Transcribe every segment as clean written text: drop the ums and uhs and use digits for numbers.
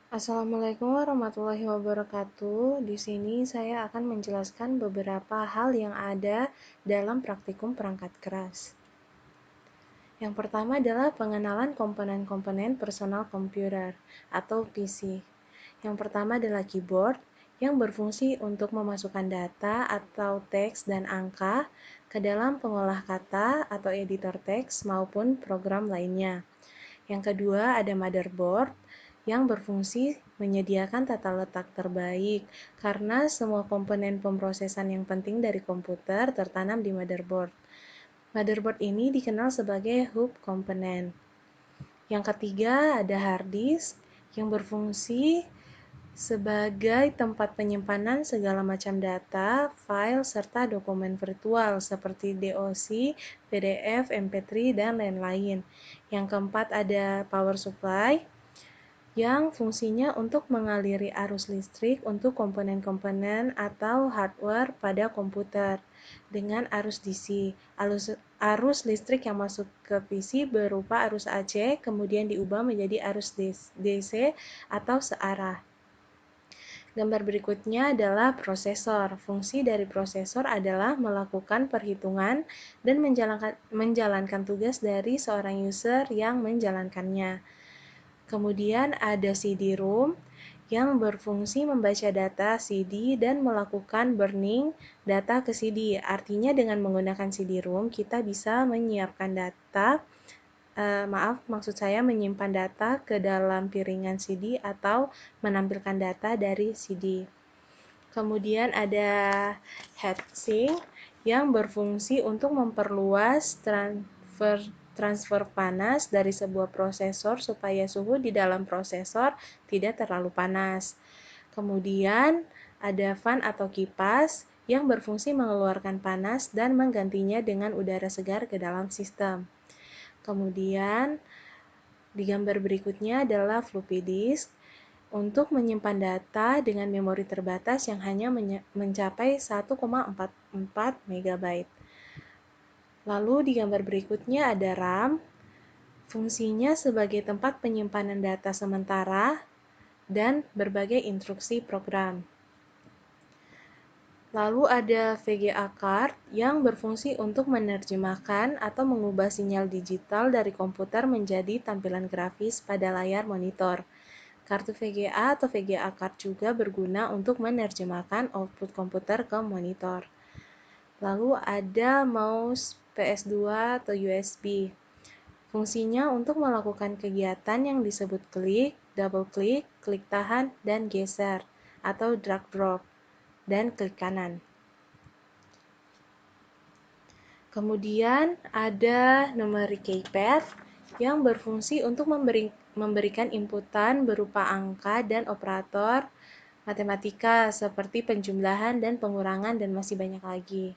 Assalamualaikum warahmatullahi wabarakatuh. Di sini saya akan menjelaskan beberapa hal yang ada dalam praktikum perangkat keras. Yang pertama adalah pengenalan komponen-komponen personal computer atau PC. Yang pertama adalah keyboard yang berfungsi untuk memasukkan data atau teks dan angka ke dalam pengolah kata atau editor teks maupun program lainnya. Yang kedua ada motherboard yang berfungsi menyediakan tata letak terbaik karena semua komponen pemrosesan yang penting dari komputer tertanam di motherboard. Motherboard ini dikenal sebagai hub komponen. Yang ketiga ada hard disk yang berfungsi sebagai tempat penyimpanan segala macam data, file, serta dokumen virtual seperti DOC, PDF, MP3, dan lain-lain. Yang keempat ada power supply yang fungsinya untuk mengaliri arus listrik untuk komponen-komponen atau hardware pada komputer dengan arus DC. Arus listrik yang masuk ke PC berupa arus AC, kemudian diubah menjadi arus DC atau searah. Gambar berikutnya adalah prosesor. Fungsi dari prosesor adalah melakukan perhitungan dan menjalankan tugas dari seorang user yang menjalankannya. Kemudian ada CD-ROM yang berfungsi membaca data CD dan melakukan burning data ke CD. Artinya dengan menggunakan CD-ROM kita bisa menyiapkan data, maksud saya menyimpan data ke dalam piringan CD atau menampilkan data dari CD. Kemudian ada heatsink yang berfungsi untuk memperluas transfer panas dari sebuah prosesor supaya suhu di dalam prosesor tidak terlalu panas. Kemudian ada fan atau kipas yang berfungsi mengeluarkan panas dan menggantinya dengan udara segar ke dalam sistem. Kemudian di gambar berikutnya adalah floppy disk untuk menyimpan data dengan memori terbatas yang hanya mencapai 1,44 MB. Lalu di gambar berikutnya ada RAM, fungsinya sebagai tempat penyimpanan data sementara dan berbagai instruksi program. Lalu ada VGA card yang berfungsi untuk menerjemahkan atau mengubah sinyal digital dari komputer menjadi tampilan grafis pada layar monitor. Kartu VGA atau VGA card juga berguna untuk menerjemahkan output komputer ke monitor. Lalu ada mouse PS2 atau USB. Fungsinya untuk melakukan kegiatan yang disebut klik, double klik, klik tahan, dan geser, atau drag drop, dan klik kanan. Kemudian ada numeric keypad yang berfungsi untuk memberikan inputan berupa angka dan operator matematika seperti penjumlahan dan pengurangan dan masih banyak lagi.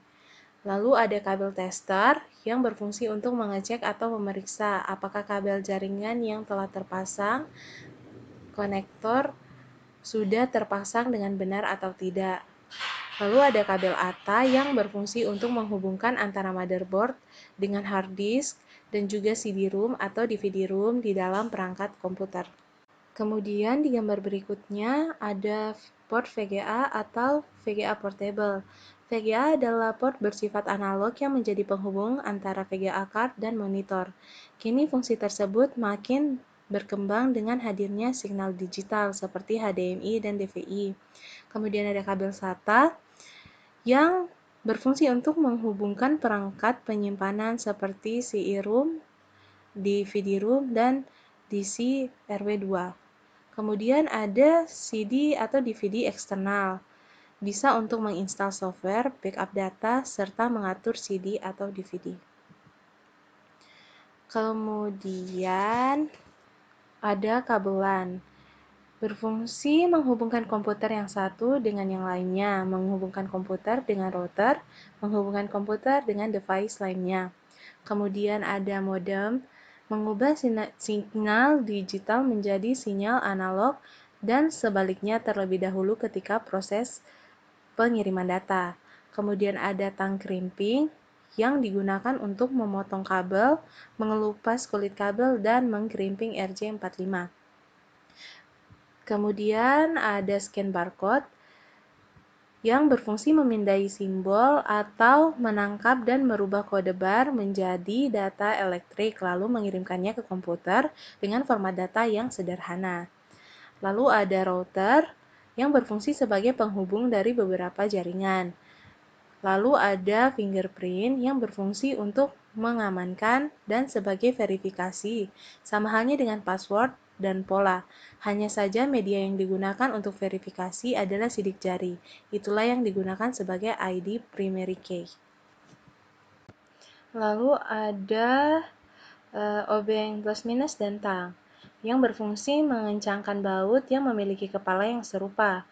Lalu ada kabel tester yang berfungsi untuk mengecek atau memeriksa apakah kabel jaringan yang telah terpasang konektor sudah terpasang dengan benar atau tidak. Lalu ada kabel ATA yang berfungsi untuk menghubungkan antara motherboard dengan hard disk dan juga CD-ROM atau DVD-ROM di dalam perangkat komputer. Kemudian di gambar berikutnya ada port VGA atau VGA portable. VGA adalah port bersifat analog yang menjadi penghubung antara VGA card dan monitor. Kini fungsi tersebut makin berkembang dengan hadirnya signal digital seperti HDMI dan DVI. Kemudian ada kabel SATA yang berfungsi untuk menghubungkan perangkat penyimpanan seperti CD-ROM, DVD-ROM, dan DC RW2. Kemudian ada CD atau DVD eksternal, bisa untuk menginstal software, backup data, serta mengatur CD atau DVD. Kemudian ada kabelan, berfungsi menghubungkan komputer yang satu dengan yang lainnya, menghubungkan komputer dengan router, menghubungkan komputer dengan device lainnya. Kemudian ada modem, mengubah sinyal digital menjadi sinyal analog dan sebaliknya terlebih dahulu ketika proses pengiriman data. Kemudian ada tang crimping yang digunakan untuk memotong kabel, mengelupas kulit kabel, dan mengkrimping RJ45. Kemudian ada scan barcode yang berfungsi memindai simbol atau menangkap dan merubah kode bar menjadi data elektrik lalu mengirimkannya ke komputer dengan format data yang sederhana. Lalu ada router yang berfungsi sebagai penghubung dari beberapa jaringan. Lalu ada fingerprint yang berfungsi untuk mengamankan dan sebagai verifikasi, sama halnya dengan password dan pola. Hanya saja media yang digunakan untuk verifikasi adalah sidik jari. Itulah yang digunakan sebagai ID primary key. Lalu ada obeng plus minus dan tang yang berfungsi mengencangkan baut yang memiliki kepala yang serupa.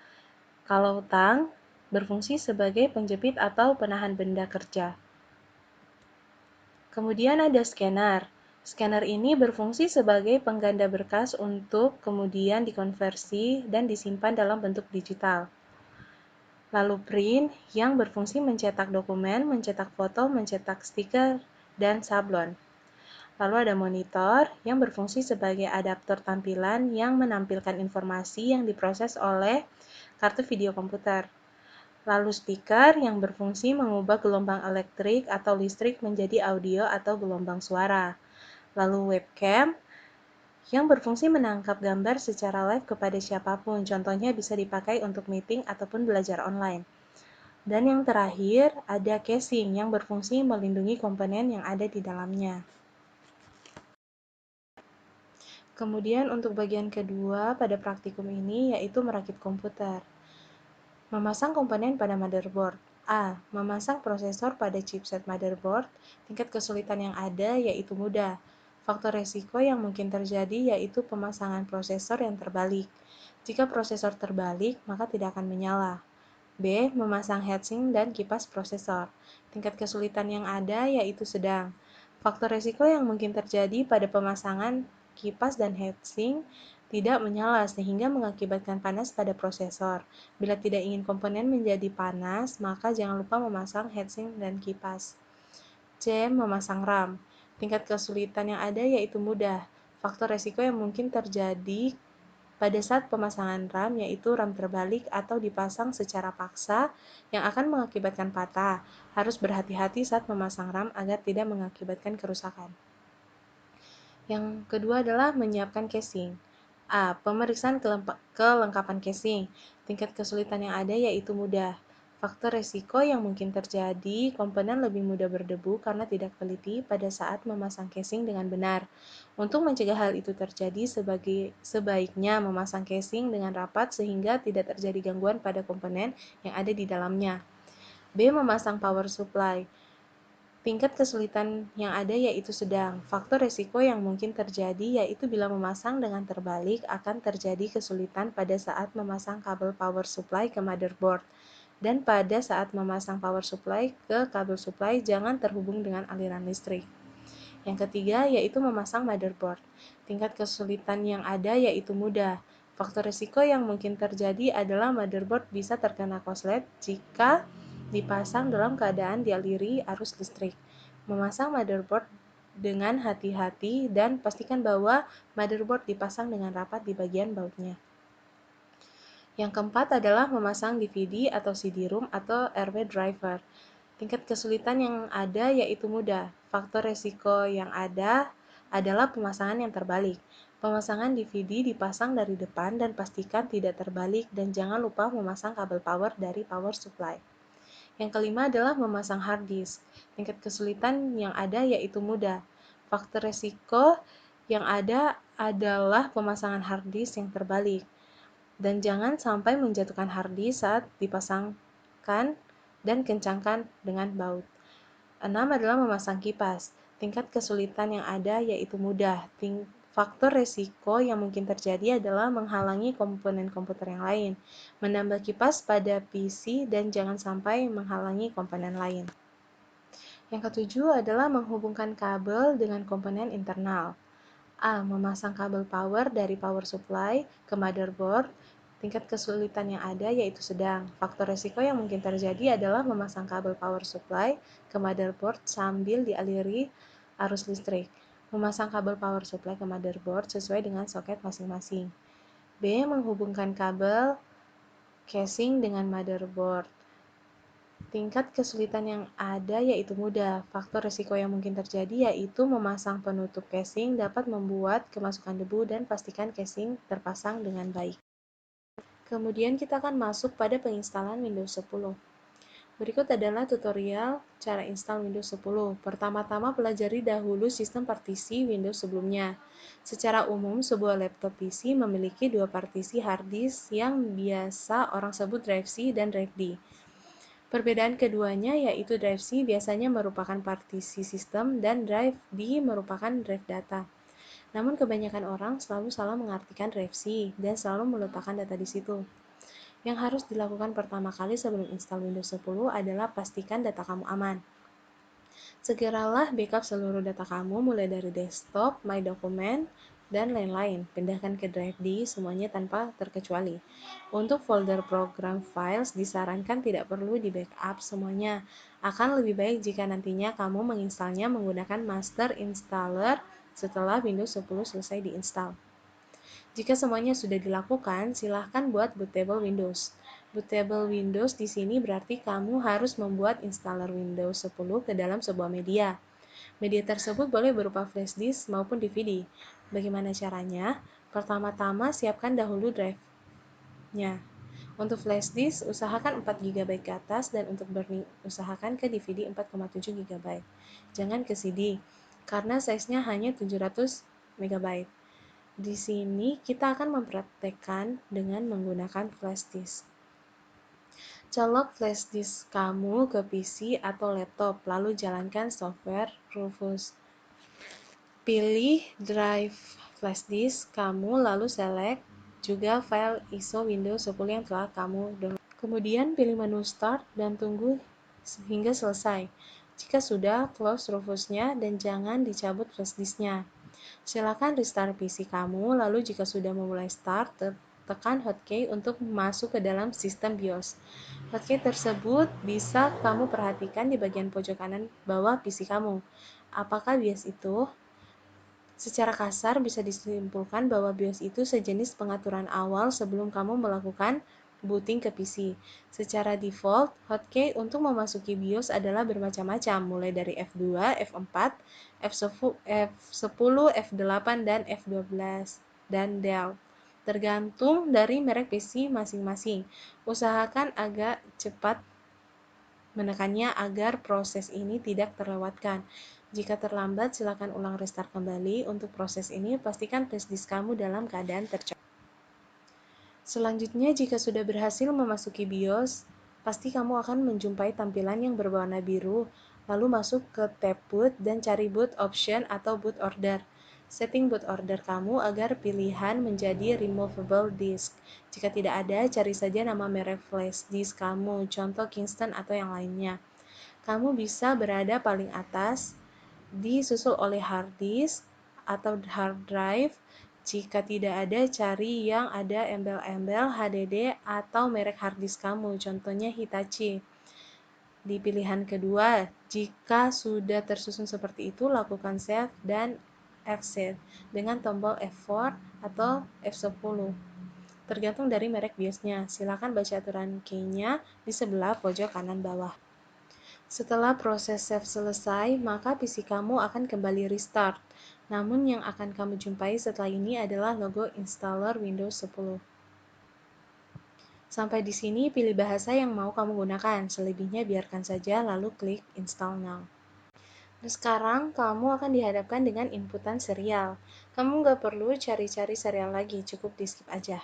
Kalau tang berfungsi sebagai penjepit atau penahan benda kerja. Kemudian ada scanner. Scanner ini berfungsi sebagai pengganda berkas untuk kemudian dikonversi dan disimpan dalam bentuk digital. Lalu print yang berfungsi mencetak dokumen, mencetak foto, mencetak stiker, dan sablon. Lalu ada monitor yang berfungsi sebagai adaptor tampilan yang menampilkan informasi yang diproses oleh kartu video komputer. Lalu speaker yang berfungsi mengubah gelombang elektrik atau listrik menjadi audio atau gelombang suara. Lalu webcam yang berfungsi menangkap gambar secara live kepada siapapun. Contohnya bisa dipakai untuk meeting ataupun belajar online. Dan yang terakhir ada casing yang berfungsi melindungi komponen yang ada di dalamnya. Kemudian untuk bagian kedua pada praktikum ini yaitu merakit komputer. Memasang komponen pada motherboard. A. Memasang prosesor pada chipset motherboard. Tingkat kesulitan yang ada yaitu mudah. Faktor resiko yang mungkin terjadi yaitu pemasangan prosesor yang terbalik. Jika prosesor terbalik, maka tidak akan menyala. B. Memasang heatsink dan kipas prosesor. Tingkat kesulitan yang ada yaitu sedang. Faktor resiko yang mungkin terjadi pada pemasangan kipas dan heatsink tidak menyala sehingga mengakibatkan panas pada prosesor. Bila tidak ingin komponen menjadi panas, maka jangan lupa memasang heatsink dan kipas. C. Memasang RAM. Tingkat kesulitan yang ada yaitu mudah. Faktor resiko yang mungkin terjadi pada saat pemasangan RAM yaitu RAM terbalik atau dipasang secara paksa yang akan mengakibatkan patah. Harus berhati-hati saat memasang RAM agar tidak mengakibatkan kerusakan. Yang kedua adalah menyiapkan casing. A. Pemeriksaan kelengkapan casing. Tingkat kesulitan yang ada yaitu mudah. Faktor resiko yang mungkin terjadi, komponen lebih mudah berdebu karena tidak teliti pada saat memasang casing dengan benar. Untuk mencegah hal itu terjadi, sebaiknya memasang casing dengan rapat sehingga tidak terjadi gangguan pada komponen yang ada di dalamnya. B. Memasang power supply. Tingkat kesulitan yang ada yaitu sedang. Faktor resiko yang mungkin terjadi yaitu bila memasang dengan terbalik akan terjadi kesulitan pada saat memasang kabel power supply ke motherboard. Dan pada saat memasang power supply ke kabel supply jangan terhubung dengan aliran listrik. Yang ketiga yaitu memasang motherboard. Tingkat kesulitan yang ada yaitu mudah. Faktor resiko yang mungkin terjadi adalah motherboard bisa terkena korslet jika dipasang dalam keadaan dialiri arus listrik. Memasang motherboard dengan hati-hati dan pastikan bahwa motherboard dipasang dengan rapat di bagian bautnya. Yang keempat adalah memasang DVD atau CD-ROM atau RW driver. Tingkat kesulitan yang ada yaitu mudah. Faktor resiko yang ada adalah pemasangan yang terbalik. Pemasangan DVD dipasang dari depan dan pastikan tidak terbalik dan jangan lupa memasang kabel power dari power supply. Yang kelima adalah memasang hard disk. Tingkat kesulitan yang ada yaitu mudah. Faktor resiko yang ada adalah pemasangan hard disk yang terbalik. Dan jangan sampai menjatuhkan hard disk saat dipasangkan dan kencangkan dengan baut. 6 adalah memasang kipas. Tingkat kesulitan yang ada yaitu mudah. Faktor resiko yang mungkin terjadi adalah menghalangi komponen komputer yang lain, menambah kipas pada PC, dan jangan sampai menghalangi komponen lain. Yang ketujuh adalah menghubungkan kabel dengan komponen internal. A. Memasang kabel power dari power supply ke motherboard. Tingkat kesulitan yang ada yaitu sedang. Faktor resiko yang mungkin terjadi adalah memasang kabel power supply ke motherboard sambil dialiri arus listrik. Memasang kabel power supply ke motherboard sesuai dengan soket masing-masing. B. Menghubungkan kabel casing dengan motherboard. Tingkat kesulitan yang ada yaitu mudah. Faktor risiko yang mungkin terjadi yaitu memasang penutup casing dapat membuat kemasukan debu dan pastikan casing terpasang dengan baik. Kemudian kita akan masuk pada penginstalan Windows 10. Berikut adalah tutorial cara install Windows 10. Pertama-tama pelajari dahulu sistem partisi Windows sebelumnya. Secara umum, sebuah laptop PC memiliki dua partisi hard disk yang biasa orang sebut drive C dan drive D. Perbedaan keduanya yaitu drive C biasanya merupakan partisi sistem dan drive D merupakan drive data. Namun kebanyakan orang selalu salah mengartikan drive C dan selalu meletakkan data di situ. Yang harus dilakukan pertama kali sebelum install Windows 10 adalah pastikan data kamu aman. Segeralah backup seluruh data kamu mulai dari desktop, My Document, dan lain-lain. Pindahkan ke drive D semuanya tanpa terkecuali. Untuk folder program files disarankan tidak perlu di backup semuanya. Akan lebih baik jika nantinya kamu menginstalnya menggunakan master installer setelah Windows 10 selesai diinstal. Jika semuanya sudah dilakukan, silahkan buat bootable Windows. Bootable Windows di sini berarti kamu harus membuat installer Windows 10 ke dalam sebuah media. Media tersebut boleh berupa flash disk maupun DVD. Bagaimana caranya? Pertama-tama siapkan dahulu drive-nya. Untuk flash disk, usahakan 4 GB ke atas dan untuk burning, usahakan ke DVD 4,7 GB. Jangan ke CD, karena size-nya hanya 700 MB. Di sini kita akan mempraktekkan dengan menggunakan flash disk. Colok flash disk kamu ke PC atau laptop, lalu jalankan software Rufus. Pilih drive flash disk kamu, lalu select juga file ISO Windows 10 yang telah kamu download. Kemudian pilih menu Start dan tunggu hingga selesai. Jika sudah, close Rufusnya dan jangan dicabut flash disknya. Silakan restart PC kamu, lalu jika sudah memulai start, tekan hotkey untuk masuk ke dalam sistem BIOS. Hotkey tersebut bisa kamu perhatikan di bagian pojok kanan bawah PC kamu. Apakah BIOS itu? Secara kasar bisa disimpulkan bahwa BIOS itu sejenis pengaturan awal sebelum kamu melakukan booting ke PC. Secara default, hotkey untuk memasuki BIOS adalah bermacam-macam, mulai dari F2, F4, F10, F8, dan F12, dan Del. Tergantung dari merek PC masing-masing. Usahakan agak cepat menekannya agar proses ini tidak terlewatkan. Jika terlambat, silakan ulang restart kembali. Untuk proses ini, pastikan flash disk kamu dalam keadaan tercocok. Selanjutnya, jika sudah berhasil memasuki BIOS, pasti kamu akan menjumpai tampilan yang berwarna biru, lalu masuk ke tab boot dan cari boot option atau boot order. Setting boot order kamu agar pilihan menjadi removable disk. Jika tidak ada, cari saja nama merek flash disk kamu, contoh Kingston atau yang lainnya. Kamu bisa berada paling atas, disusul oleh hard disk atau hard drive. Jika tidak ada, cari yang ada embel-embel HDD atau merek hard disk kamu, contohnya Hitachi. Di pilihan kedua, jika sudah tersusun seperti itu, lakukan save dan exit dengan tombol F4 atau F10. Tergantung dari merek BIOS-nya. Silakan baca aturan key-nya di sebelah pojok kanan bawah. Setelah proses save selesai, maka PC kamu akan kembali restart. Namun yang akan kamu jumpai setelah ini adalah logo installer Windows 10. Sampai di sini pilih bahasa yang mau kamu gunakan, selebihnya biarkan saja lalu klik install now. Nah, sekarang kamu akan dihadapkan dengan inputan serial. Kamu nggak perlu cari-cari serial lagi, cukup di skip aja.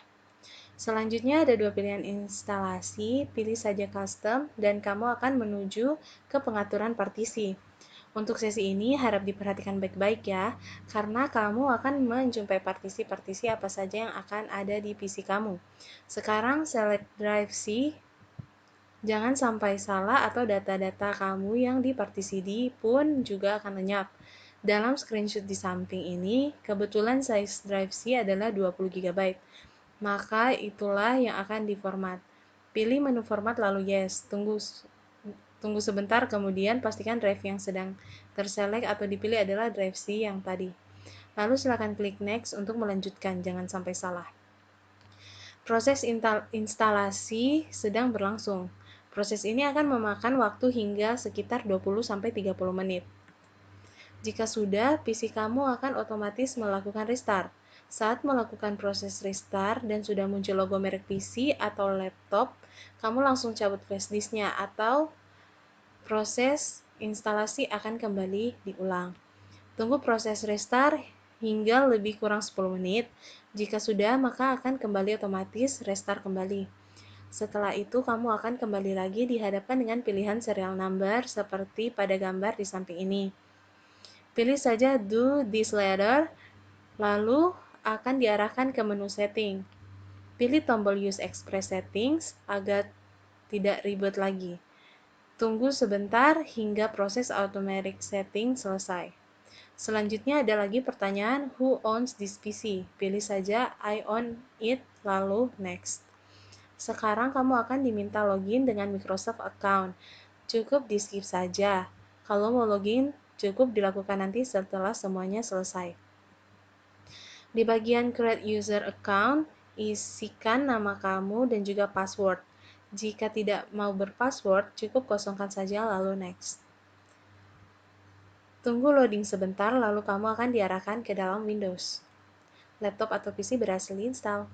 Selanjutnya ada dua pilihan instalasi, pilih saja custom dan kamu akan menuju ke pengaturan partisi. Untuk sesi ini harap diperhatikan baik-baik ya, karena kamu akan menjumpai partisi-partisi apa saja yang akan ada di PC kamu. Sekarang select drive C, jangan sampai salah atau data-data kamu yang di partisi D pun juga akan lenyap. Dalam screenshot di samping ini, kebetulan size drive C adalah 20 GB. Maka itulah yang akan diformat. Pilih menu format lalu yes. Tunggu sebentar, kemudian pastikan drive yang sedang terselect atau dipilih adalah drive C yang tadi. Lalu silakan klik next untuk melanjutkan, jangan sampai salah. Proses instalasi sedang berlangsung. Proses ini akan memakan waktu hingga sekitar 20-30 menit. Jika sudah, PC kamu akan otomatis melakukan restart. Saat melakukan proses restart dan sudah muncul logo merek PC atau laptop, kamu langsung cabut flash disknya atau proses instalasi akan kembali diulang. Tunggu proses restart hingga lebih kurang 10 menit. Jika sudah, maka akan kembali otomatis restart kembali. Setelah itu, kamu akan kembali lagi dihadapkan dengan pilihan serial number seperti pada gambar di samping ini. Pilih saja Do This Later, lalu akan diarahkan ke menu setting. Pilih tombol Use Express Settings agar tidak ribet lagi. Tunggu sebentar hingga proses automatic setting selesai. Selanjutnya ada lagi pertanyaan Who owns this PC? Pilih saja I own it, lalu Next. Sekarang kamu akan diminta login dengan Microsoft account. Cukup di-skip saja. Kalau mau login, cukup dilakukan nanti setelah semuanya selesai. Di bagian Create User Account, isikan nama kamu dan juga password. Jika tidak mau berpassword, cukup kosongkan saja lalu Next. Tunggu loading sebentar, lalu kamu akan diarahkan ke dalam Windows. Laptop atau PC berhasil install.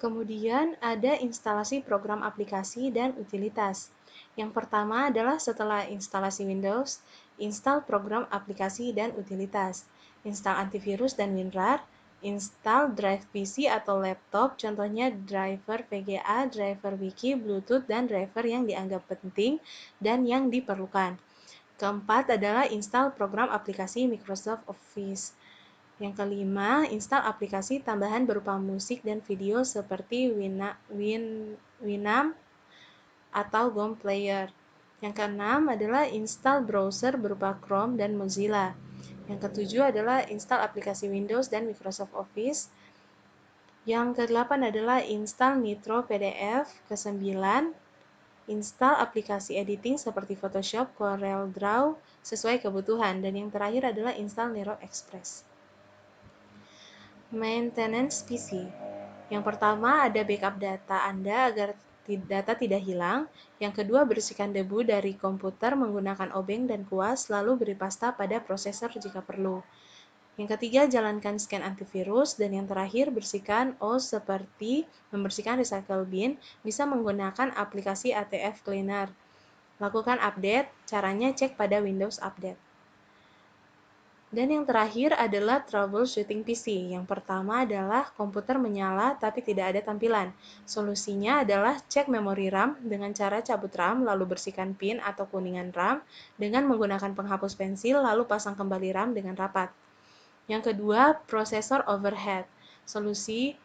Kemudian ada instalasi program aplikasi dan utilitas. Yang pertama adalah setelah instalasi Windows, install program aplikasi dan utilitas. Install antivirus dan WinRAR, install drive PC atau laptop, contohnya driver VGA, driver Wiki, Bluetooth, dan driver yang dianggap penting dan yang diperlukan. Keempat adalah install program aplikasi Microsoft Office. Yang kelima, install aplikasi tambahan berupa musik dan video seperti Winamp atau GOM Player. Yang keenam adalah install browser berupa Chrome dan Mozilla. Yang ketujuh adalah install aplikasi Windows dan Microsoft Office. Yang kedelapan adalah install Nitro PDF. Kesembilan, install aplikasi editing seperti Photoshop, Corel Draw sesuai kebutuhan. Dan yang terakhir adalah install Nero Express. Maintenance PC. Yang pertama ada backup data Anda agar data tidak hilang. Yang kedua, bersihkan debu dari komputer menggunakan obeng dan kuas, lalu beri pasta pada prosesor jika perlu. Yang ketiga, jalankan scan antivirus. Dan yang terakhir, bersihkan OS seperti membersihkan recycle bin, bisa menggunakan aplikasi ATF Cleaner. Lakukan update, caranya cek pada Windows Update. Dan yang terakhir adalah troubleshooting PC. Yang pertama adalah komputer menyala tapi tidak ada tampilan. Solusinya adalah cek memori RAM dengan cara cabut RAM lalu bersihkan pin atau kuningan RAM dengan menggunakan penghapus pensil lalu pasang kembali RAM dengan rapat. Yang kedua, prosesor overhead. Solusi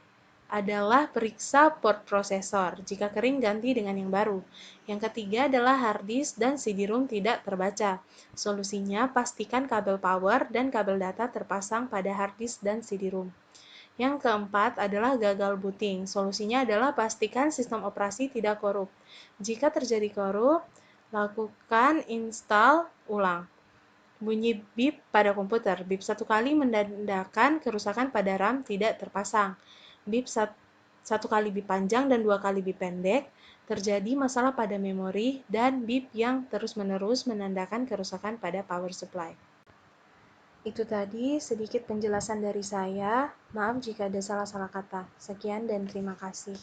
adalah periksa port prosesor. Jika kering, ganti dengan yang baru. Yang ketiga adalah hard disk dan CD-ROM tidak terbaca. Solusinya, pastikan kabel power dan kabel data terpasang pada hard disk dan CD-ROM. Yang keempat adalah gagal booting. Solusinya adalah pastikan sistem operasi tidak korup. Jika terjadi korup, lakukan install ulang. Bunyi bip pada komputer. Bip satu kali menandakan kerusakan pada RAM tidak terpasang. Bip satu kali bip panjang dan dua kali bip pendek, terjadi masalah pada memori, dan bip yang terus-menerus menandakan kerusakan pada power supply. Itu tadi sedikit penjelasan dari saya. Maaf jika ada salah-salah kata. Sekian dan terima kasih.